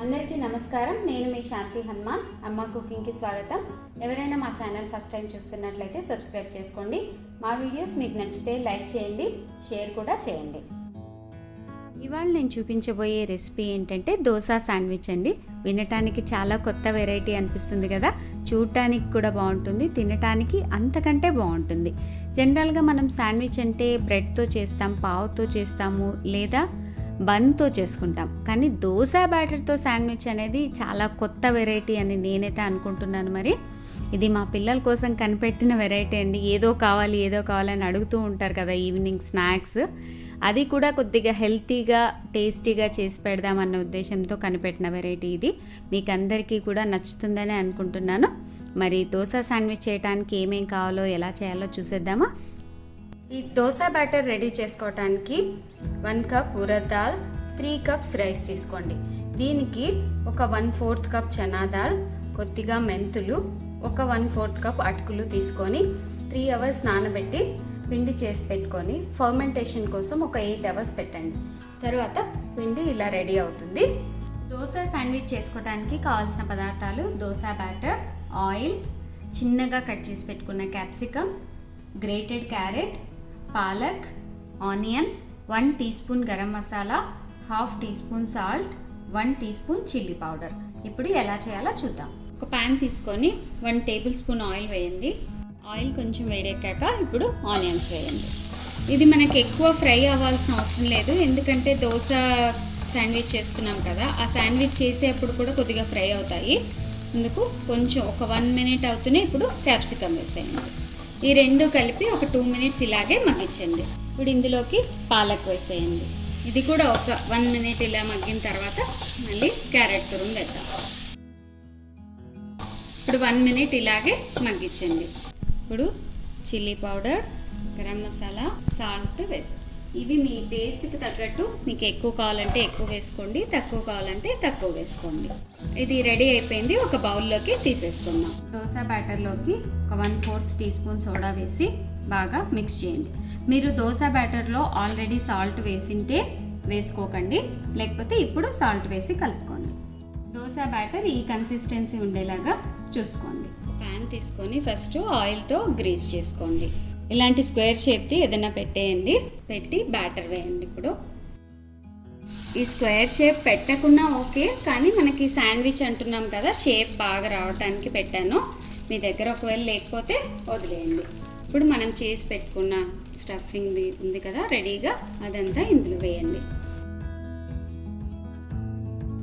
అందరికీ నమస్కారం. నేను మీ శాంతి హనుమాన్. అమ్మ కుకింగ్కి స్వాగతం. ఎవరైనా మా ఛానల్ ఫస్ట్ టైం చూస్తున్నట్లయితే సబ్స్క్రైబ్ చేసుకోండి. మా వీడియోస్ మీకు నచ్చితే లైక్ చేయండి, షేర్ కూడా చేయండి. ఇవాళ నేను చూపించబోయే రెసిపీ ఏంటంటే దోస శాండ్విచ్ అండి. వినటానికి చాలా కొత్త వెరైటీ అనిపిస్తుంది కదా, చూడటానికి కూడా బాగుంటుంది, తినటానికి అంతకంటే బాగుంటుంది. జనరల్గా మనం శాండ్విచ్ అంటే బ్రెడ్తో చేస్తాం, పావుతో చేస్తాము, లేదా బన్తో చేసుకుంటాం. కానీ దోస బ్యాటర్తో శాండ్విచ్ అనేది చాలా కొత్త వెరైటీ అని నేనైతే అనుకుంటున్నాను. మరి ఇది మా పిల్లల కోసం కనిపెట్టిన వెరైటీ అండి. ఏదో కావాలని అడుగుతూ ఉంటారు కదా ఈవినింగ్ స్నాక్స్. అది కూడా కొద్దిగా హెల్తీగా టేస్టీగా చేసి పెడదామన్న ఉద్దేశంతో కనిపెట్టిన వెరైటీ ఇది. మీకు అందరికీ కూడా నచ్చుతుందని అనుకుంటున్నాను. మరి దోస శాండ్విచ్ చేయడానికి ఏమేం కావాలో ఎలా చేయాలో చూసేద్దామా. ఈ దోస బ్యాటర్ రెడీ చేసుకోవడానికి 1 cup urad dal, 3 cups rice తీసుకోండి. దీనికి ఒక 1/4 కప్ చనా దాల్, కొద్దిగా మెంతులు, ఒక 1/4 కప్ అటుకులు తీసుకొని 3 అవర్స్ నానబెట్టి పిండి చేసి పెట్టుకొని ఫర్మెంటేషన్ కోసం ఒక 8 అవర్స్ పెట్టండి. తర్వాత పిండి ఇలా రెడీ అవుతుంది. దోస శాండ్విచ్ చేసుకోవడానికి కావాల్సిన పదార్థాలు: దోస బ్యాటర్, ఆయిల్, చిన్నగా కట్ చేసి పెట్టుకున్న క్యాప్సికమ్, గ్రేటెడ్ క్యారెట్, పాలక్, onion, 1 teaspoon garam masala, 1/2 teaspoon salt, 1 teaspoon chilli powder. ఇప్పుడు ఎలా చేయాలో చూద్దాం. ఒక ప్యాన్ తీసుకొని 1 టేబుల్ స్పూన్ ఆయిల్ వేయండి. ఆయిల్ కొంచెం వేడెక్కాక ఇప్పుడు ఆనియన్స్ వేయండి. ఇది మనకి ఎక్కువ ఫ్రై అవ్వాల్సిన అవసరం లేదు, ఎందుకంటే దోస శాండ్విచ్ చేస్తున్నాం కదా, ఆ శాండ్విచ్ చేసేటప్పుడు కూడా కొద్దిగా ఫ్రై అవుతాయి. అందుకు కొంచెం ఒక 1 మినిట్ అవుతూనే ఇప్పుడు క్యాప్సికమ్ వేసేయండి. ఈ రెండు కలిపి ఒక 2 మినిట్స్ ఇలాగే మగ్గించండి. ఇప్పుడు ఇందులోకి పాలక్ వేసేయండి. ఇది కూడా ఒక 1 మినిట్ ఇలా మగ్గిన తర్వాత మళ్ళీ క్యారెట్ తురుము వేద్దాం. ఇప్పుడు 1 మినిట్ ఇలాగే మగ్గించండి. ఇప్పుడు chilli powder, garam masala, salt వేసి ఇవి మీ టేస్ట్కి తగ్గట్టు మీకు ఎక్కువ కావాలంటే ఎక్కువ వేసుకోండి, తక్కువ కావాలంటే తక్కువ వేసుకోండి. ఇది రెడీ అయిపోయింది. ఒక బౌల్లోకి తీసేసుకుందాం. దోస బ్యాటర్లోకి ఒక 1/4 టీ స్పూన్ సోడా వేసి బాగా మిక్స్ చేయండి. మీరు దోస బ్యాటర్లో ఆల్రెడీ సాల్ట్ వేసింటే వేసుకోకండి, లేకపోతే ఇప్పుడు సాల్ట్ వేసి కలుపుకోండి. దోస బ్యాటర్ ఈ కన్సిస్టెన్సీ ఉండేలాగా చూసుకోండి. ప్యాన్ తీసుకొని ఫస్ట్ ఆయిల్తో గ్రీస్ చేసుకోండి. ఇలాంటి స్క్వేర్ షేప్ది ఏదైనా పెట్టి బ్యాటర్ వేయండి. ఇప్పుడు ఈ స్క్వేర్ షేప్ పెట్టకుండా ఓకే, కానీ మనకి శాండ్విచ్ అంటున్నాం కదా, షేప్ బాగా రావడానికి పెట్టాను. మీ దగ్గర ఒకవేళ లేకపోతే వదిలేయండి. ఇప్పుడు మనం చేసి పెట్టుకున్న స్టఫింగ్ ఉంది కదా రెడీగా, అదంతా ఇందులో వేయండి.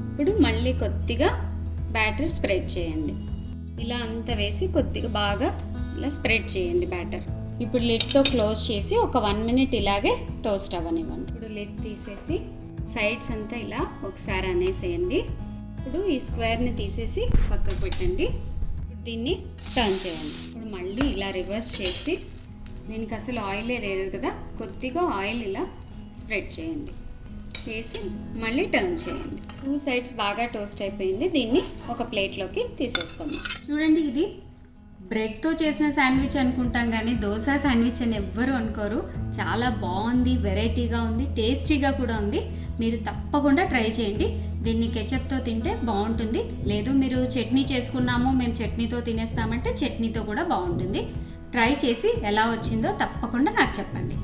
ఇప్పుడు మళ్ళీ కొద్దిగా బ్యాటర్ స్ప్రెడ్ చేయండి. ఇలా అంతా వేసి కొద్దిగా బాగా ఇలా స్ప్రెడ్ చేయండి బ్యాటర్. ఇప్పుడు లిడ్తో క్లోజ్ చేసి ఒక 1 మినిట్ ఇలాగే టోస్ట్ అవ్వనివ్వండి. ఇప్పుడు లిడ్ తీసేసి సైడ్స్ అంతా ఇలా ఒకసారి అనేసేయండి. ఇప్పుడు ఈ స్క్వేర్ని తీసేసి పక్కకు పెట్టండి. దీన్ని టర్న్ చేయండి. ఇప్పుడు మళ్ళీ ఇలా రివర్స్ చేసి, దీనికి అసలు ఆయిలే లేదు కదా, కొద్దిగా ఆయిల్ ఇలా స్ప్రెడ్ చేయండి. చేసి మళ్ళీ టర్న్ చేయండి. 2 సైడ్స్ బాగా టోస్ట్ అయిపోయింది. దీన్ని ఒక ప్లేట్లోకి తీసేసుకోండి. చూడండి, ఇది బ్రెడ్తో చేసిన శాండ్విచ్ అనుకుంటాం కానీ దోస శాండ్విచ్ అని ఎవ్వరు అనుకోరు. చాలా బాగుంది, వెరైటీగా ఉంది, టేస్టీగా కూడా ఉంది. మీరు తప్పకుండా ట్రై చేయండి. దీన్ని కెచప్తో తింటే బాగుంటుంది, లేదు మీరు చట్నీ చేసుకున్నాము మేము చట్నీతో తినేస్తామంటే చట్నీతో కూడా బాగుంటుంది. ట్రై చేసి ఎలా వచ్చిందో తప్పకుండా నాకు చెప్పండి.